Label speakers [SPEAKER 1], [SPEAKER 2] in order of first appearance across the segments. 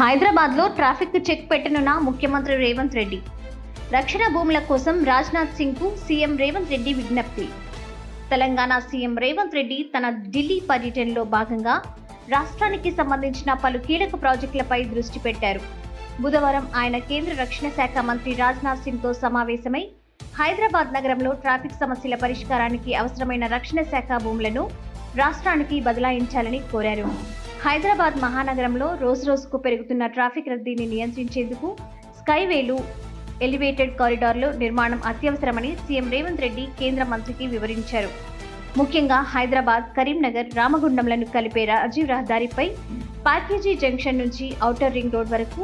[SPEAKER 1] హైదరాబాద్లో traffic check పెట్టనున్న ముఖ్యమంత్రి రేవంత్ రెడ్డి. రక్షణ భూముల కోసం రాజ్నాథ్ సింగ్కు సీఎం రేవంత్ రెడ్డి విజ్ఞప్తి. తెలంగాణ సీఎం రేవంత్ రెడ్డి తన ఢిల్లీ పర్యటనలో భాగంగా రాష్ట్రానికి సంబంధించిన పలు కీలక ప్రాజెక్టులపై దృష్టి పెట్టారు. బుధవారం ఆయన కేంద్ర రక్షణ శాఖ మంత్రి రాజ్నాథ్ సింగ్తో సమావేశమై హైదరాబాద్ నగరంలో ట్రాఫిక్ సమస్యల పరిష్కారానికి అవసరమైన రక్షణ శాఖ భూములను రాష్ట్రానికి బదలాయించాలని కోరారు. హైదరాబాద్ మహానగరంలో రోజురోజుకు పెరుగుతున్న ట్రాఫిక్ రద్దీని నియంత్రించేందుకు స్కైవేలు, ఎలివేటెడ్ కారిడార్లు నిర్మాణం అత్యవసరమని సీఎం రేవంత్ రెడ్డి కేంద్ర మంత్రికి వివరించారు. ముఖ్యంగా హైదరాబాద్, కరీంనగర్, రామగుండంలను కలిపే రాజీవ్ రహదారిపై ప్యాకేజీ జంక్షన్ నుంచి ఔటర్ రింగ్ రోడ్ వరకు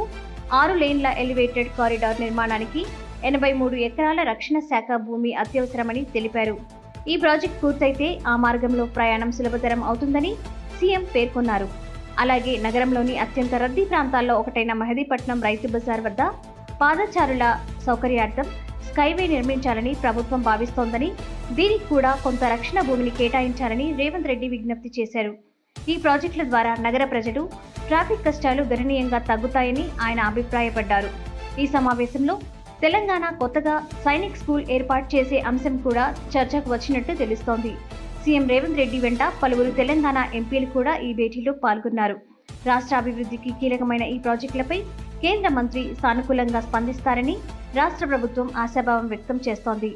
[SPEAKER 1] 6 లేన్ల ఎలివేటెడ్ కారిడార్ నిర్మాణానికి 83 ఎకరాల రక్షణ శాఖ భూమి అత్యవసరమని తెలిపారు. ఈ ప్రాజెక్ట్ పూర్తయితే ఆ మార్గంలో ప్రయాణం సులభతరం అవుతుందని సీఎం పేర్కొన్నారు. అలాగే నగరంలోని అత్యంత రద్దీ ప్రాంతాల్లో ఒకటైన మెహదీపట్నం రైతు బజార్ వద్ద పాదచారుల సౌకర్యార్థం స్కైవే నిర్మించాలని ప్రభుత్వం భావిస్తోందని, దీనికి కూడా కొంత రక్షణ భూమిని కేటాయించాలని రేవంత్ రెడ్డి విజ్ఞప్తి చేశారు. ఈ ప్రాజెక్టుల ద్వారా నగర ప్రజలు ట్రాఫిక్ కష్టాలు గణనీయంగా తగ్గుతాయని ఆయన అభిప్రాయపడ్డారు. ఈ సమావేశంలో తెలంగాణ కొత్తగా సైనిక్ స్కూల్ ఏర్పాటు చేసే అంశం కూడా చర్చకు వచ్చినట్టు తెలుస్తోంది. సీఎం రేవంత్ రెడ్డి వెంట పలువురు తెలంగాణ ఎంపీలు కూడా ఈ భేటీలో పాల్గొన్నారు. రాష్ట్ర అభివృద్ధికి కీలకమైన ఈ ప్రాజెక్టులపై కేంద్ర మంత్రి సానుకూలంగా స్పందిస్తారని రాష్ట్ర ప్రభుత్వం ఆశాభావం వ్యక్తం చేస్తోంది.